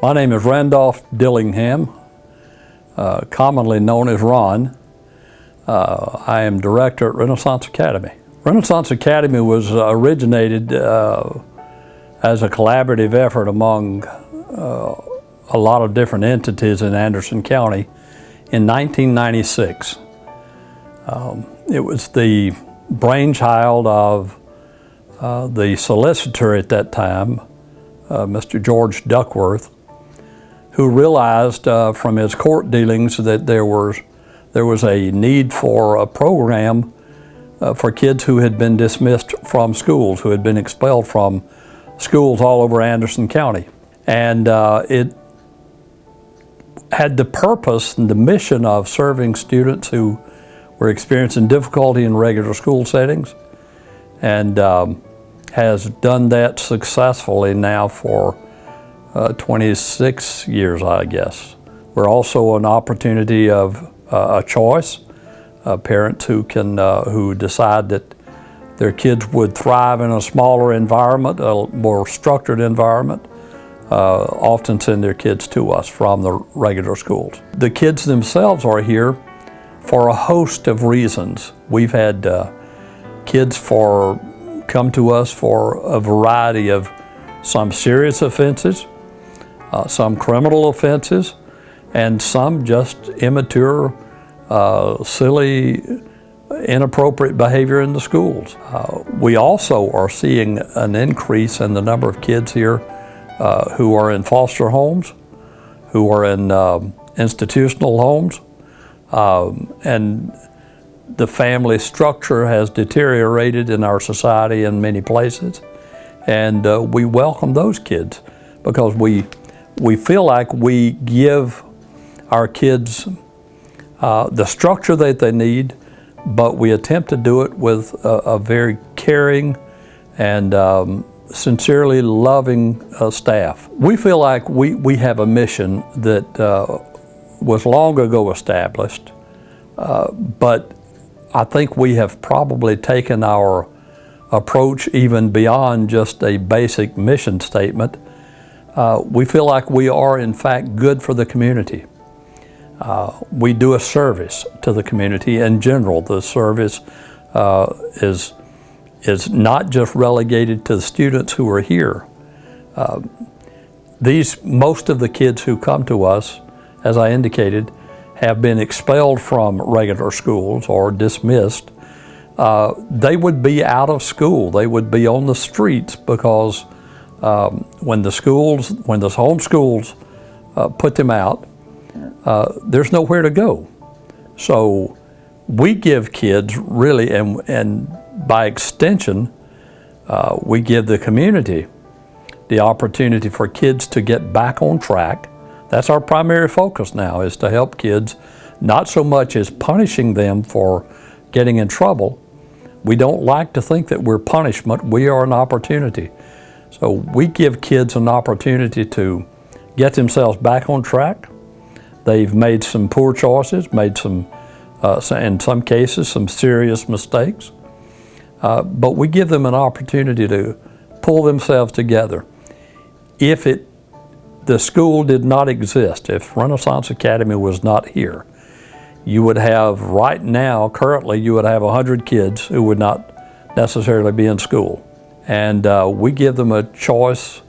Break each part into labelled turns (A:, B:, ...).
A: My name is Randolph Dillingham, commonly known as Ron. I am director at Renaissance Academy. Renaissance Academy was originated as a collaborative effort among a lot of different entities in Anderson County in 1996. It was the brainchild of the solicitor at that time, Mr. George Duckworth, who realized from his court dealings that there was a need for a program for kids who had been dismissed from schools, who had been expelled from schools all over Anderson County. And it had the purpose and the mission of serving students who were experiencing difficulty in regular school settings, and has done that successfully now for 26 years, I guess. We're also an opportunity of a choice, parents who decide that their kids would thrive in a smaller environment, a more structured environment, often send their kids to us from the regular schools. The kids themselves are here for a host of reasons. We've had kids come to us for a variety of some serious offenses, some criminal offenses, and some just immature, silly, inappropriate behavior in the schools. We also are seeing an increase in the number of kids here who are in foster homes, who are in institutional homes, and the family structure has deteriorated in our society in many places, and we welcome those kids because we feel like we give our kids the structure that they need, but we attempt to do it with a very caring and sincerely loving staff. We feel like we have a mission that was long ago established, but I think we have probably taken our approach even beyond just a basic mission statement. We feel like we are in fact good for the community. We do a service to the community in general. The service is not just relegated to the students who are here. Most of the kids who come to us, as I indicated, have been expelled from regular schools or dismissed. They would be out of school. They would be on the streets because when the home schools put them out, there's nowhere to go. So we give kids really, and by extension, we give the community the opportunity for kids to get back on track. That's our primary focus now, is to help kids, not so much as punishing them for getting in trouble. We don't like to think that we're punishment. We are an opportunity. So we give kids an opportunity to get themselves back on track. They've made some poor choices, made some, in some cases, some serious mistakes. But we give them an opportunity to pull themselves together. If the school did not exist, if Renaissance Academy was not here, you would have right now, currently, you would have 100 kids who would not necessarily be in school. And we give them a choice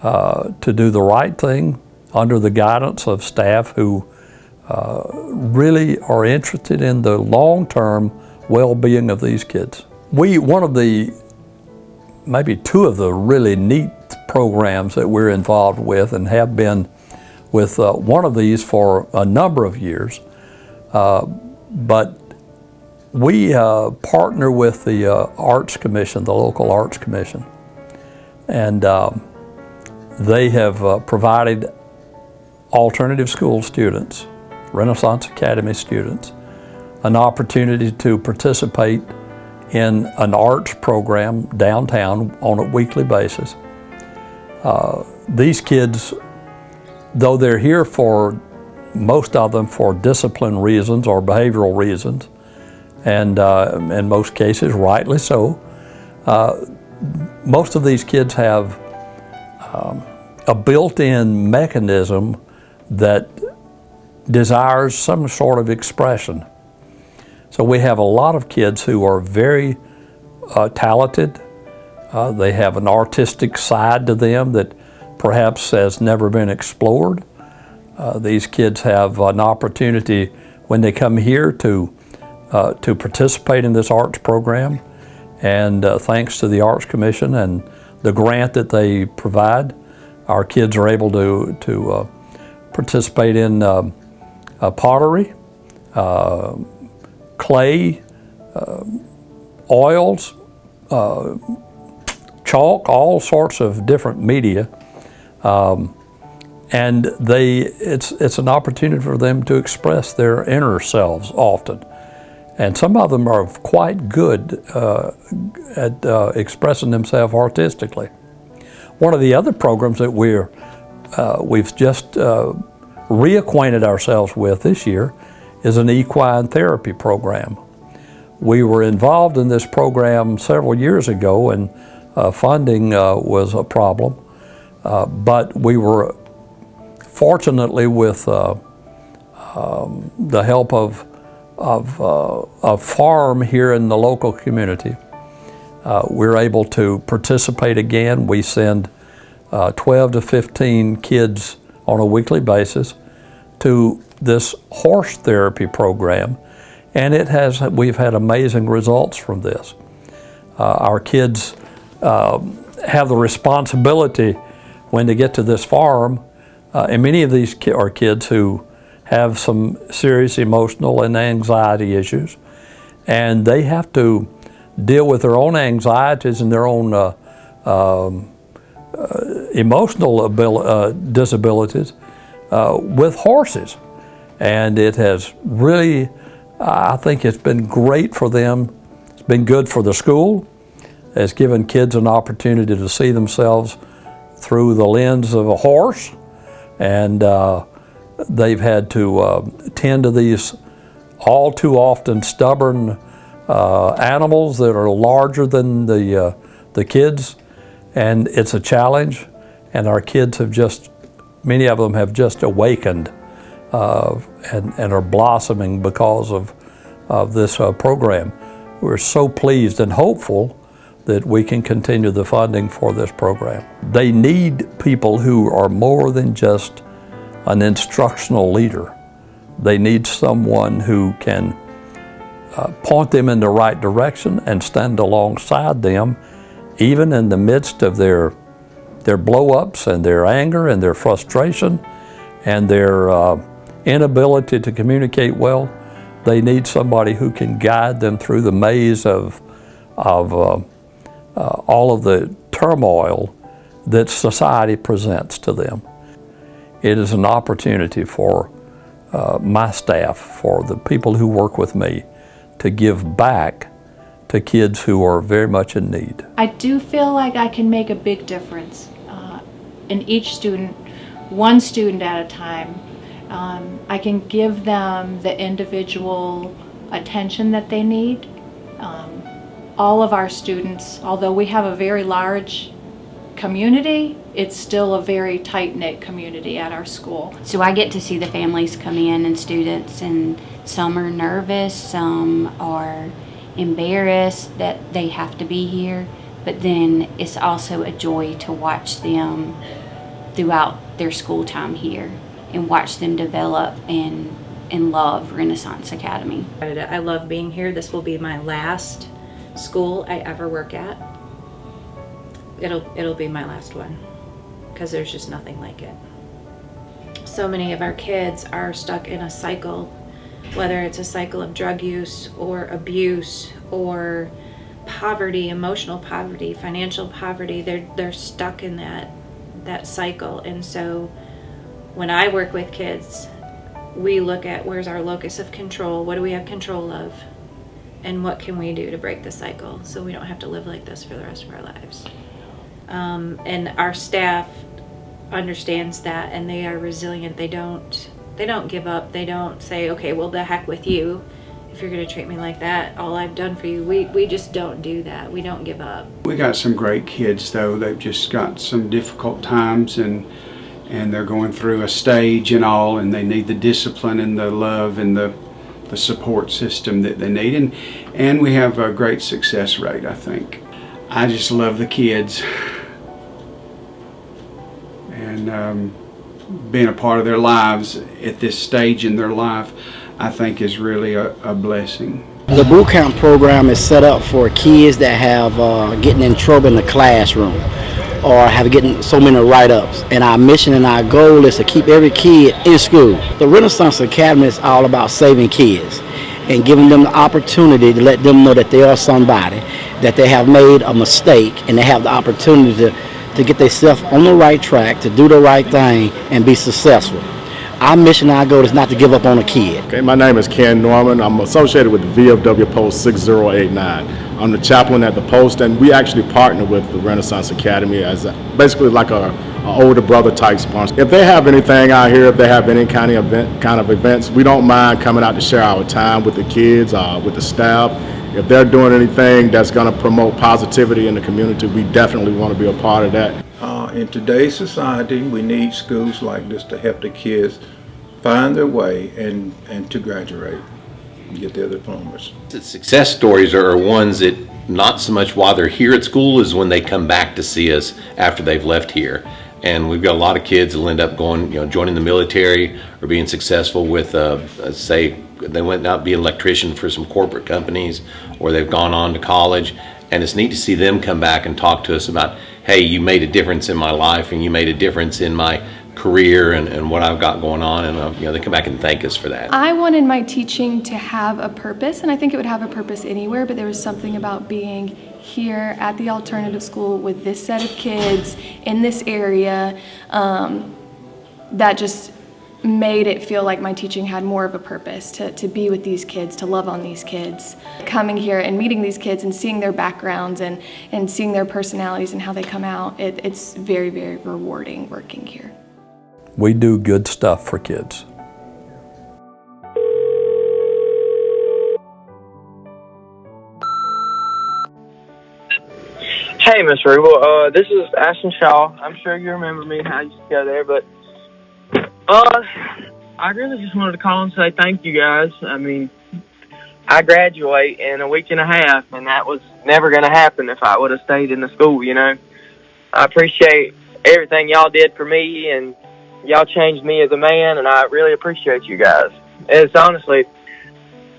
A: to do the right thing under the guidance of staff who really are interested in the long-term well-being of these kids. One of the, maybe two of the really neat programs that we're involved with and have been with one of these for a number of years, but we partner with the Arts Commission, the local Arts Commission, and they have provided alternative school students, Renaissance Academy students, an opportunity to participate in an arts program downtown on a weekly basis. These kids, though they're here for, most of them for discipline reasons or behavioral reasons, and in most cases rightly so, most of these kids have a built-in mechanism that desires some sort of expression. So we have a lot of kids who are very talented. They have an artistic side to them that perhaps has never been explored. These kids have an opportunity when they come here to participate in this arts program, and thanks to the Arts Commission and the grant that they provide, our kids are able to participate in pottery, clay, oils, chalk, all sorts of different media. And it's an opportunity for them to express their inner selves often. And some of them are quite good at expressing themselves artistically. One of the other programs that we've just reacquainted ourselves with this year is an equine therapy program. We were involved in this program several years ago, and funding was a problem. But we were fortunately, with the help of a farm here in the local community, we're able to participate again. We send 12 to 15 kids on a weekly basis to this horse therapy program, and we've had amazing results from this. Our kids have the responsibility when they get to this farm, and many of these are kids who have some serious emotional and anxiety issues, and they have to deal with their own anxieties and their own emotional disabilities with horses. And it has really, I think it's been great for them. It's been good for the school. It's given kids an opportunity to see themselves through the lens of a horse, and they've had to tend to these all too often stubborn animals that are larger than the kids, and it's a challenge. And our kids have many of them have just awakened and are blossoming because of this program. We're so pleased and hopeful that we can continue the funding for this program. They need people who are more than just an instructional leader. They need someone who can point them in the right direction and stand alongside them, even in the midst of their blow-ups and their anger and their frustration and their inability to communicate well. They need somebody who can guide them through the maze of all of the turmoil that society presents to them. It is an opportunity for my staff, for the people who work with me, to give back to kids who are very much in need.
B: I do feel like I can make a big difference in each student, one student at a time. I can give them the individual attention that they need. All of our students, although we have a very large community, it's still a very tight-knit community at our school.
C: So I get to see the families come in and students, and some are nervous, some are embarrassed that they have to be here, but then it's also a joy to watch them throughout their school time here and watch them develop and love Renaissance Academy.
D: I love being here. This will be my last school I ever work at. It'll be my last one, because there's just nothing like it. So many of our kids are stuck in a cycle, whether it's a cycle of drug use or abuse or poverty, emotional poverty, financial poverty. They're stuck in that cycle. And so when I work with kids, we look at where's our locus of control, what do we have control of, and what can we do to break the cycle so we don't have to live like this for the rest of our lives. And our staff understands that, and they are resilient. They don't give up. They don't say, okay, well, the heck with you. if you're going to treat me like that, all I've done for you. We just don't do that. We don't give up.
E: We got some great kids though. They've just got some difficult times and they're going through a stage and all, and they need the discipline and the love and the support system that they need, and we have a great success rate, I think. I just love the kids, and being a part of their lives at this stage in their life, I think is really a blessing.
F: The boot camp program is set up for kids that have getting in trouble in the classroom or have getting so many write-ups. And our mission and our goal is to keep every kid in school. The Renaissance Academy is all about saving kids and giving them the opportunity to let them know that they are somebody, that they have made a mistake, and they have the opportunity to get themselves on the right track, to do the right thing, and be successful. Our mission and our goal is not to give up on a kid.
G: Okay, my name is Ken Norman. I'm associated with the VFW Post 6089. I'm the chaplain at the Post, and we actually partner with the Renaissance Academy as basically like a older brother type sponsor. If they have anything out here, if they have any kind of events, we don't mind coming out to share our time with the kids, with the staff. If they're doing anything that's going to promote positivity in the community, we definitely want to be a part of that.
H: In today's society, we need schools like this to help the kids find their way and to graduate and get their diplomas.
I: Success stories are ones that not so much while they're here at school as when they come back to see us after they've left here. And we've got a lot of kids that will end up going, joining the military or being successful with, say, they went out to be an electrician for some corporate companies, or they've gone on to college. And it's neat to see them come back and talk to us about, hey, you made a difference in my life, and you made a difference in my career and what I've got going on, and they come back and thank us for that.
J: I wanted my teaching to have a purpose, and I think it would have a purpose anywhere, but there was something about being here at the alternative school with this set of kids in this area that just made it feel like my teaching had more of a purpose, to be with these kids, to love on these kids. Coming here and meeting these kids and seeing their backgrounds and seeing their personalities and how they come out, it's very, very rewarding working here.
A: We do good stuff for kids.
K: Hey, Miss Rubel, this is Ashton Shaw. I'm sure you remember me and how I used to go there, but I really just wanted to call and say thank you guys. I mean, I graduate in a week and a half, and that was never going to happen if I would have stayed in the school, I appreciate everything y'all did for me, and y'all changed me as a man, and I really appreciate you guys. It's honestly,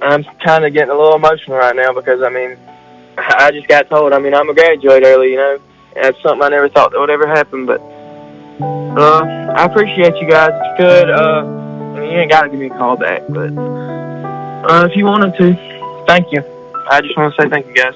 K: I'm kind of getting a little emotional right now because, I just got told, I'm going to graduate early, That's something I never thought that would ever happen, but I appreciate you guys. It's good. You ain't got to give me a call back, but if you wanted to, thank you. I just want to say thank you, guys.